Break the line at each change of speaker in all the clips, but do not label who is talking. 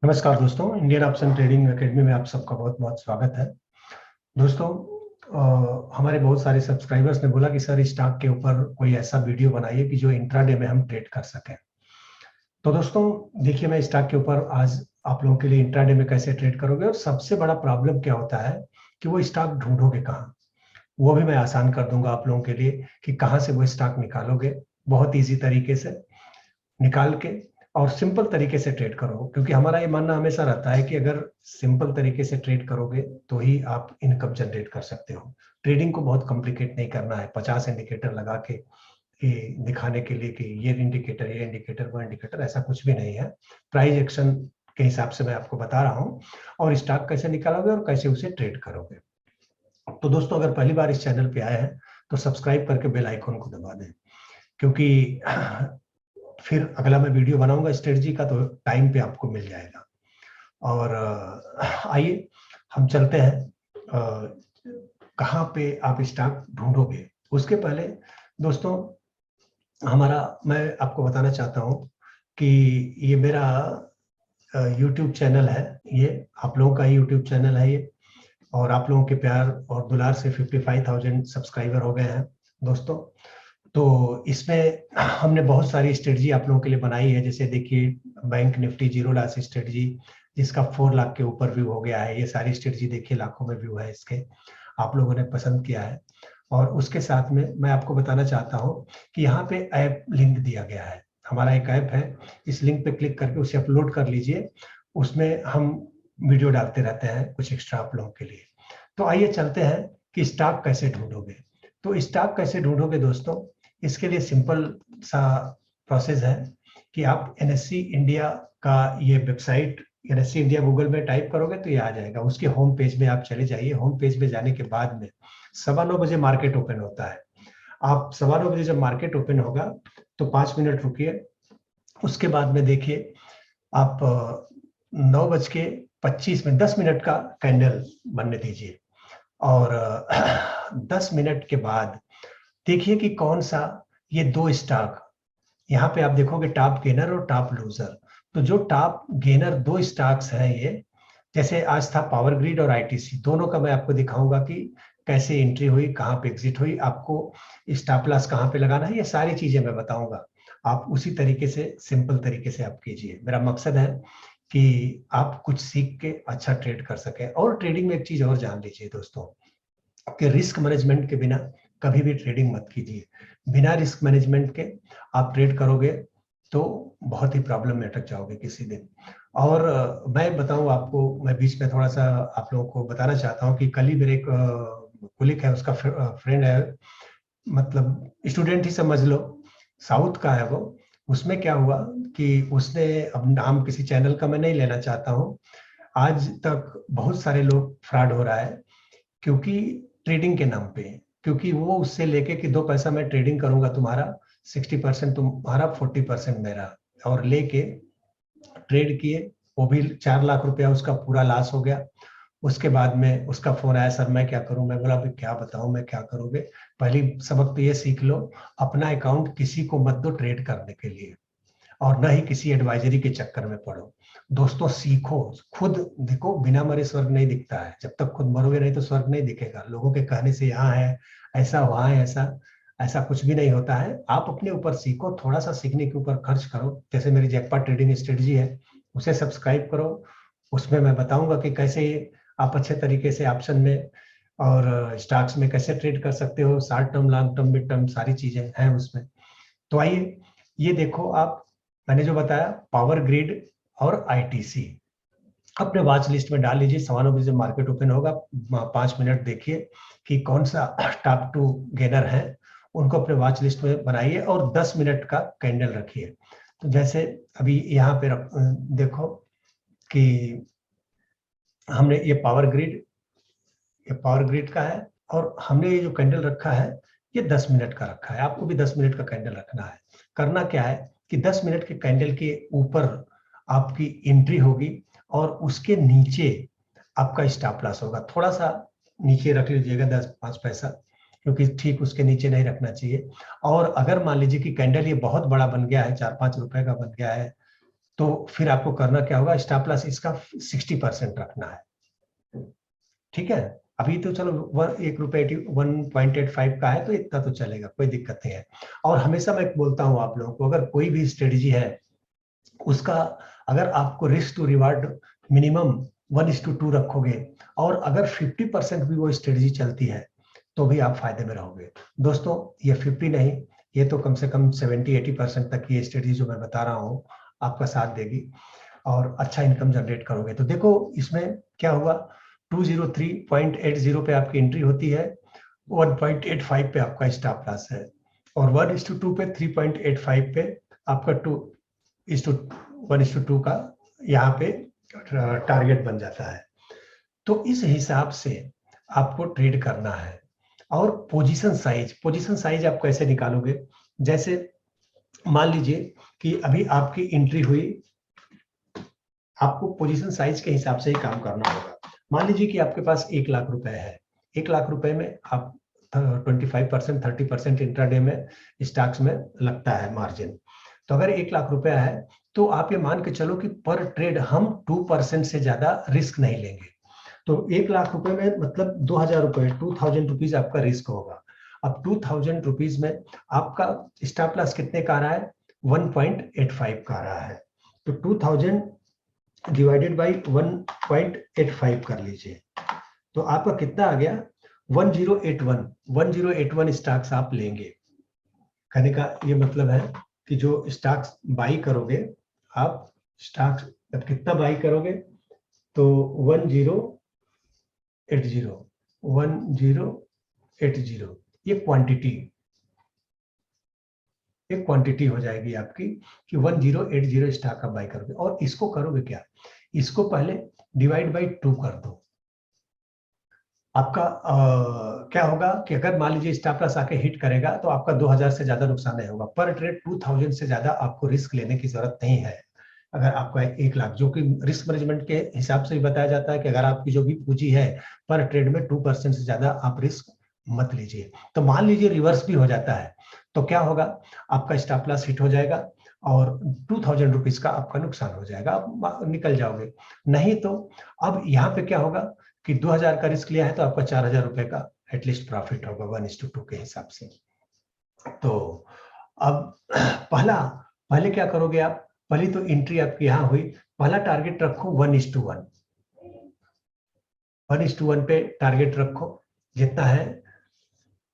नमस्कार दोस्तों, Indian option trading academy में आप सबका बहुत बहुत स्वागत है। दोस्तों, हमारे बहुत सारे सब्सक्राइबर्स ने बोला कि सर स्टॉक के ऊपर कोई ऐसा वीडियो बनाइए कि जो इंट्राडे में हम ट्रेड कर सकें। तो दोस्तों देखिए, मैं स्टॉक के ऊपर आज आप लोगों के लिए इंट्राडे में कैसे ट्रेड करोगे और सबसे बड़ा प्रॉब्लम क्या होता है कि वो स्टॉक ढूंढोगे कहाँ, वो भी मैं आसान कर दूंगा आप लोगों के लिए कि कहाँ से वो स्टॉक निकालोगे। बहुत ईजी तरीके से निकाल के और सिंपल तरीके से ट्रेड करो, क्योंकि हमारा ये मानना हमेशा रहता है कि अगर सिंपल तरीके से ट्रेड करोगे तो ही आप इनकम जनरेट कर सकते हो। ट्रेडिंग को बहुत कॉम्प्लिकेट नहीं करना है, 50 इंडिकेटर लगा के दिखाने के लिए कि ये इंडिकेटर वो इंडिकेटर, ऐसा कुछ भी नहीं है। प्राइस एक्शन के हिसाब से मैं आपको बता रहा हूँ और स्टॉक कैसे निकालोगे और कैसे उसे ट्रेड करोगे। तो दोस्तों, अगर पहली बार इस चैनल पे आए हैं तो सब्सक्राइब करके बेल आइकन को दबा दें, क्योंकि फिर अगला मैं वीडियो बनाऊंगा स्ट्रेटजी का तो टाइम पे आपको मिल जाएगा। और आइए हम चलते हैं कहाँ पे आप स्टॉक ढूंढोगे। उसके पहले दोस्तों, मैं आपको बताना चाहता हूँ कि ये मेरा YouTube चैनल है, ये आप लोगों का YouTube चैनल है ये, और आप लोगों के प्यार और दुलार से 55,000 सब्सक्राइबर हो गए हैं दोस्तों। तो इसमें हमने बहुत सारी स्ट्रेटजी आप लोगों के लिए बनाई है। जैसे देखिए, bank Nifty zero loss strategy, जिसका 4 लाख के ऊपर व्यू हो गया है। ये सारी स्ट्रेटजी देखिए, लाखों में व्यू है इसके, आप लोगों ने पसंद किया है। और उसके साथ में मैं आपको बताना चाहता हूँ कि यहाँ पे ऐप लिंक दिया गया है, हमारा एक ऐप है। इस लिंक पे क्लिक करके उसे अपलोड कर लीजिए, उसमें हम वीडियो डालते रहते हैं कुछ एक्स्ट्रा आप लोगों के लिए। तो आइए चलते हैं कि स्टॉक कैसे ढूंढोगे। तो स्टॉक कैसे ढूंढोगे दोस्तों, इसके लिए सिंपल सा प्रोसेस है कि आप एनएससी इंडिया का ये वेबसाइट, एनएससी इंडिया गूगल में टाइप करोगे तो ये आ जाएगा। उसके होम पेज में आप चले जाइए। होम पेज में जाने के बाद में 9:15 बजे मार्केट ओपन होता है। आप 9:15 बजे जब मार्केट ओपन होगा तो 5 मिनट रुकिए। उसके बाद में देखिए, आप 9:25 में 10 मिनट का कैंडल बनने दीजिए। और 10 मिनट के बाद देखिए कि कौन सा, ये दो स्टॉक, यहाँ पे आप देखोगे टॉप गेनर और टॉप लूजर। तो जो टॉप गेनर दो स्टॉक्स हैं ये, जैसे आज था पावर ग्रिड और आईटीसी, दोनों का मैं आपको दिखाऊंगा कि कैसे एंट्री हुई, कहाँ पे एग्जिट हुई, आपको स्टॉप लॉस कहाँ पे लगाना है, ये सारी चीजें मैं बताऊंगा। आप उसी तरीके से, सिंपल तरीके से आप कीजिए। मेरा मकसद है कि आप कुछ सीख के अच्छा ट्रेड कर सके। और ट्रेडिंग में एक चीज और जान लीजिए दोस्तों, कि रिस्क मैनेजमेंट के बिना कभी भी ट्रेडिंग मत कीजिए। बिना रिस्क मैनेजमेंट के आप ट्रेड करोगे तो बहुत ही प्रॉब्लम में अटक जाओगे किसी दिन। और मैं बताऊं आपको, मैं बीच में थोड़ा सा आप लोगों को बताना चाहता हूं कि कल ही मेरे एक कुलिक है, उसका फ्रेंड है, मतलब स्टूडेंट ही समझ लो, साउथ का है वो। उसमें क्या हुआ कि उसने, अब नाम किसी चैनल का मैं नहीं लेना चाहता हूँ, आज तक बहुत सारे लोग फ्रॉड हो रहा है क्योंकि ट्रेडिंग के नाम पे, क्योंकि वो उससे लेके कि 2 पैसा मैं ट्रेडिंग करूंगा तुम्हारा, 60% तुम्हारा 40% मेरा, और लेके ट्रेड किए। वो भी 4 लाख रुपया उसका पूरा लॉस हो गया। उसके बाद में उसका फोन आया, सर मैं क्या करूं। मैं बोला भाई क्या बताऊं, मैं क्या करोगे। पहली सबक तो ये सीख लो, अपना अकाउंट किसी को मत दो ट्रेड करने के लिए, और न ही किसी एडवाइजरी के चक्कर में पड़ो। दोस्तों सीखो, खुद देखो, बिना मरे स्वर्ग नहीं दिखता है। जब तक खुद मरोगे नहीं तो स्वर्ग नहीं दिखेगा। लोगों के कहने से यहाँ है ऐसा, वहां है ऐसा, ऐसा कुछ भी नहीं होता है। आप अपने ऊपर सीखो, थोड़ा सा सीखने के ऊपर खर्च करो। जैसे मेरी जैकपॉट ट्रेडिंग स्ट्रेटजी है, उसे सब्सक्राइब करो। उसमें मैं बताऊंगा कि कैसे आप अच्छे तरीके से ऑप्शन में और स्टॉक्स में कैसे ट्रेड कर सकते हो। Short term, long term, mid term, सारी चीजें हैं उसमें। तो आइए ये देखो आप, मैंने जो बताया पावर ग्रिड और आईटीसी अपने वॉच लिस्ट में डाल लीजिए। 9:15 जब मार्केट ओपन होगा 5 मिनट देखिए कि कौन सा टॉप 2 गेनर है, उनको अपने वॉच लिस्ट में बनाइए और 10 मिनट का कैंडल रखिए। तो जैसे अभी यहाँ पे देखो कि हमने ये पावर ग्रिड का है, और हमने ये जो कैंडल रखा है ये 10 मिनट का रखा है। आपको भी 10 मिनट का कैंडल रखना है। करना क्या है कि 10 मिनट के कैंडल के ऊपर आपकी एंट्री होगी और उसके नीचे आपका स्टॉप लॉस होगा। थोड़ा सा नीचे रख लीजिएगा, 10-5 पैसा, क्योंकि ठीक उसके नीचे नहीं रखना चाहिए। और अगर मान लीजिए कि कैंडल ये बहुत बड़ा बन गया है, 4-5 रुपए का बन गया है, तो फिर आपको करना क्या होगा, स्टॉप लॉस इसका 60% रखना है। ठीक है, अभी तो चलो ₹1.85 का है तो इतना तो चलेगा, कोई दिक्कत नहीं है। और हमेशा मैं बोलता हूँ आप लोगों को, अगर कोई भी स्ट्रेटजी है उसका अगर आपको रिस्क टू रिवार्ड मिनिमम 1:2 रखोगे और अगर 50% भी वो स्ट्रेटजी चलती है तो भी आप फायदे में रहोगे। दोस्तों ये 50 नहीं, ये तो कम से कम 70-80% तक ये स्ट्रेटजी जो मैं बता रहा हूँ आपका साथ देगी और अच्छा इनकम जनरेट करोगे। तो देखो इसमें क्या हुआ, 203.80 पे आपकी एंट्री होती है, 1.85 पे आपका स्टॉप लॉस है और 1:2 पे 3.85 पे आपका 1:2 का यहाँ पे टारगेट बन जाता है। तो इस हिसाब से आपको ट्रेड करना है। और पोजीशन साइज आप कैसे निकालोगे, जैसे मान लीजिए कि अभी आपकी एंट्री हुई, आपको पोजीशन साइज के हिसाब से ही काम करना होगा। मान लीजिए कि आपके पास 1 लाख रुपए है, 1 लाख रुपए में आप 25% 30% इंट्राडे में स्टॉक्स में लगता है मार्जिन। तो अगर 1 लाख रुपया है तो आप ये मान के चलो कि पर ट्रेड हम 2% से ज्यादा रिस्क नहीं लेंगे। तो 1 लाख रुपए में मतलब 2000 रुपए, 2000 रुपीज आपका रिस्क होगा। अब 2000 रुपीज में आपका स्टॉप लॉस कितने का आ रहा है, 1.85 का आ रहा है। तो 2000 डिवाइडेड बाई 1.85 कर लीजिए, तो आपका कितना आ गया, 1081 स्टॉक्स आप लेंगे। कहने का ये मतलब है कि जो स्टॉक्स बाई करोगे आप, स्टॉक्स अब कितना बाई करोगे, तो 1080 ये क्वांटिटी हो जाएगी आपकी कि 1080 स्टॉक आप बाई करोगे। और इसको करोगे क्या, इसको पहले डिवाइड बाई 2 कर दो। आपका क्या होगा कि अगर मान लीजिए स्टॉप लॉस आके हिट करेगा तो आपका 2000 से ज्यादा नुकसान नहीं होगा। पर ट्रेड 2000 से ज्यादा आपको रिस्क लेने की जरूरत नहीं है। अगर आपका 1 लाख, जो कि रिस्क मैनेजमेंट के हिसाब से बताया जाता है कि अगर आपकी जो भी पूंजी है पर ट्रेड में 2% से ज्यादा आप रिस्क मत लीजिए। तो मान लीजिए रिवर्स भी हो जाता है तो क्या होगा, आपका स्टॉप लॉस हिट हो जाएगा और 2000 रुपीज का आपका नुकसान हो जाएगा, आप निकल जाओगे। नहीं तो अब यहाँ पे क्या होगा कि 2000 का रिस्क लिया है तो आपका 4000 रुपए का एटलीस्ट प्रॉफिट होगा 1:2 के हिसाब से। तो अब पहले क्या करोगे आप, पहली तो एंट्री आपकी यहाँ हुई, पहला टारगेट रखो 1:1, 1:1 पे टारगेट रखो जितना है।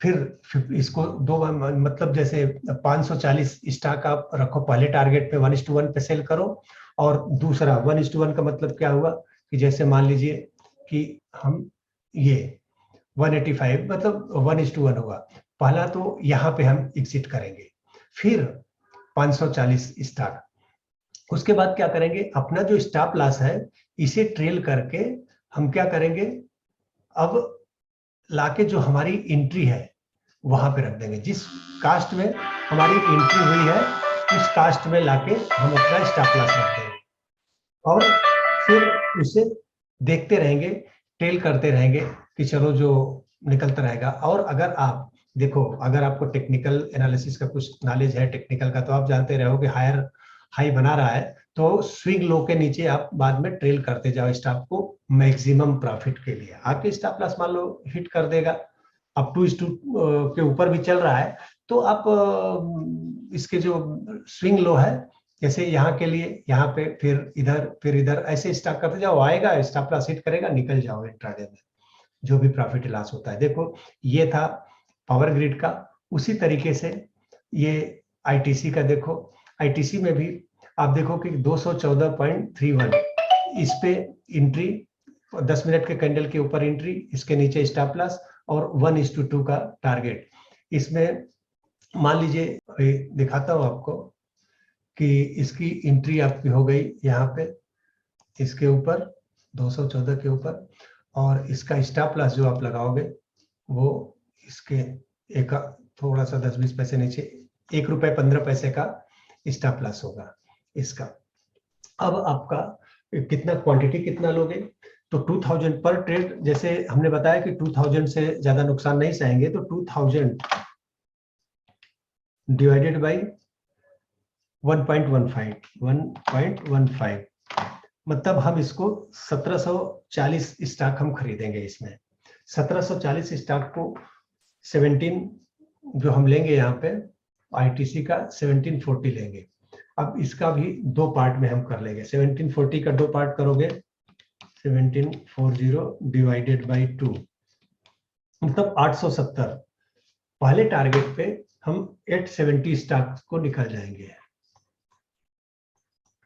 फिर इसको दो मतलब जैसे 540 स्टॉक आप रखो पहले टारगेट पे, 1:1 पे सेल करो। और दूसरा 1:1 का मतलब क्या हुआ कि जैसे मान लीजिए कि हम ये 185 मतलब 1:1 होगा, पहला तो यहाँ पे हम एग्जिट करेंगे, फिर 540 स्टॉक। उसके बाद क्या करेंगे, अपना जो स्टॉप लॉस है इसे ट्रेल करके हम क्या करेंगे, अब लाके जो हमारी एंट्री है वहां पे रख देंगे। जिस कास्ट में हमारी एंट्री हुई है उस कास्ट में लाके हम अपना स्टॉप लॉस रख देंगे और फिर उसे देखते रहेंगे, ट्रेल करते रहेंगे कि चलो जो निकलता रहेगा। और अगर आप देखो, अगर आपको टेक्निकल एनालिसिस का कुछ नॉलेज है टेक्निकल का, तो आप जानते रहोगे हायर हाई बना रहा है तो स्विंग लो के नीचे आप बाद में ट्रेल करते जाओ स्टॉप को मैक्सिमम प्रॉफिट के लिए। आपके स्टॉप लॉस मान लो हिट कर देगा, अब 2:2 के ऊपर भी चल रहा है तो आप इसके जो स्विंग लो है, जैसे यहाँ के लिए यहाँ पे फिर इधर ऐसे स्टॉप करते जाओ, आएगा स्टॉप लॉस हिट करेगा, निकल जाओ इंट्राडे में जो भी प्रॉफिट लॉस होता है। देखो ये था पावर ग्रिड का। उसी तरीके से ये आईटीसी का देखो, आईटीसी में भी आप देखो कि 214.31 इस पे एंट्री, 10 मिनट के कैंडल के ऊपर एंट्री, इसके नीचे स्टॉप लॉस और 1:2 का टारगेट। इसमें मान लीजिए दिखाता हूं आपको कि इसकी एंट्री आपकी हो गई यहाँ पे इसके ऊपर 214 के ऊपर, और इसका स्टॉप लॉस जो आप लगाओगे वो इसके एक थोड़ा सा 10-20 पैसे नीचे ₹1.15 का स्टॉप लॉस होगा इसका। अब आपका कितना क्वांटिटी कितना लोगे, तो 2000 पर ट्रेड, जैसे हमने बताया कि 2000 से ज्यादा नुकसान नहीं सहेंगे, तो 2000 डिवाइडेड बाई 1.15 मतलब हम इसको 1740 स्टॉक हम खरीदेंगे। इसमें 1740 स्टॉक को 17 जो हम लेंगे यहाँ पे आईटीसी का 1740 लेंगे। अब इसका भी दो पार्ट में हम कर लेंगे। 1740 का दो पार्ट करोगे, 1740 डिवाइडेड बाई 2 मतलब 870। पहले टारगेट पे हम 870 स्टॉक को निकल जाएंगे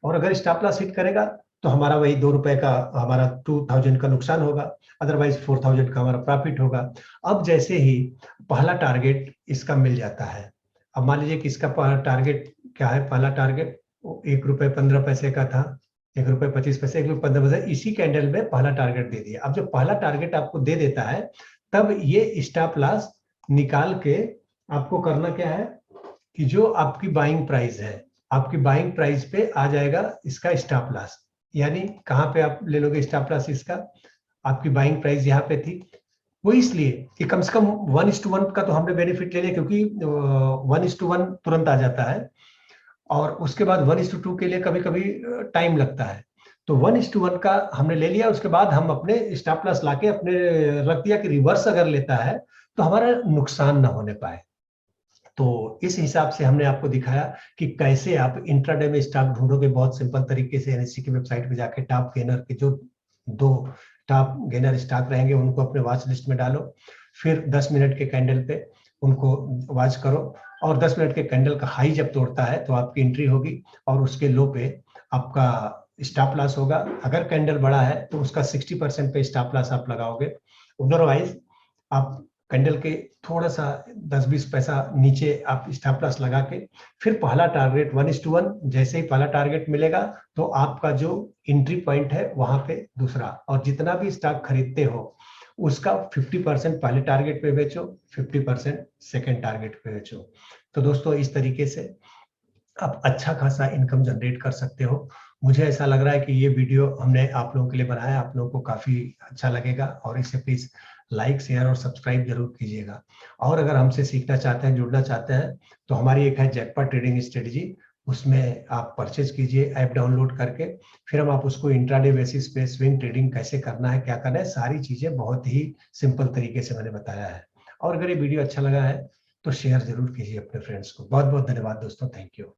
और अगर स्टॉप लॉस हिट करेगा तो हमारा वही 2 रुपए का हमारा 2000 का नुकसान होगा, अदरवाइज 4000 का हमारा प्रॉफिट होगा। अब जैसे ही पहला टारगेट इसका मिल जाता है, अब मान लीजिए कि इसका टारगेट क्या है, पहला टारगेट 1 रुपए 15 पैसे का था, 1 रुपए 25 पैसे, 1 रुपए 15 पैसे, इसी कैंडल में पहला टारगेट दे दिया। अब जब पहला टारगेट आपको दे देता है तब ये स्टॉप लॉस निकाल के आपको करना क्या है कि जो आपकी बाइंग प्राइस है, आपकी बाइंग प्राइस पे आ जाएगा इसका स्टॉप लॉस। यानी कहाँ पे आप ले लोगे स्टॉप लॉस इसका, आपकी बाइंग प्राइस यहाँ पे थी। वो इसलिए कि कम से कम 1:1 का तो हमने बेनिफिट ले लिया, क्योंकि 1:1 तुरंत आ जाता है और उसके बाद 1:2 के लिए कभी कभी टाइम लगता है। तो 1:1 का हमने ले लिया, उसके बाद हम अपने स्टॉप लॉस लाके अपने रख दिया कि रिवर्स अगर लेता है तो हमारा नुकसान ना होने पाए। तो इस हिसाब से हमने आपको दिखाया कि कैसे आप इंट्राडे में स्टॉक ढूंढोगे बहुत सिंपल तरीके से। एनएससी की वेबसाइट पे जाके टॉप गेनर के जो 2 टॉप गेनर स्टॉक रहेंगे उनको अपने वॉच लिस्ट में डालो, फिर 10 मिनट के कैंडल पे उनको वॉच करो और 10 मिनट के कैंडल का हाई जब तोड़ता है तो आपकी एंट्री होगी और उसके लो पे आपका स्टॉप लॉस होगा। अगर कैंडल बड़ा है तो उसका 60% पे स्टॉप लॉस आप लगाओगे, अदरवाइज आप कैंडल के थोड़ा सा 10-20 पैसा नीचे आप स्टॉप लॉस लगा के फिर पहला टारगेट 1:1, जैसे ही पहला टारगेट मिलेगा तो आपका जो एंट्री पॉइंट है वहां पे दूसरा, और जितना भी स्टॉक खरीदते हो उसका 50% पहले टारगेट पे बेचो, 50% सेकेंड टारगेट पे बेचो। तो दोस्तों इस तरीके से आप अच्छा खासा इनकम जनरेट कर सकते हो। मुझे ऐसा लग रहा है कि ये वीडियो हमने आप लोगों के लिए बनाया, आप लोगों को काफी अच्छा लगेगा और इसे प्लीज लाइक शेयर और सब्सक्राइब जरूर कीजिएगा। और अगर हमसे सीखना चाहते हैं, जुड़ना चाहते हैं, तो हमारी एक है जैकपॉट ट्रेडिंग स्ट्रेटजी, उसमें आप परचेज कीजिए ऐप डाउनलोड करके, फिर हम आप उसको इंट्राडे बेसिस पे स्विंग ट्रेडिंग कैसे करना है, क्या करना है, सारी चीजें बहुत ही सिंपल तरीके से मैंने बताया है। और अगर ये वीडियो अच्छा लगा है तो शेयर जरूर कीजिए अपने फ्रेंड्स को। बहुत बहुत धन्यवाद दोस्तों, थैंक यू।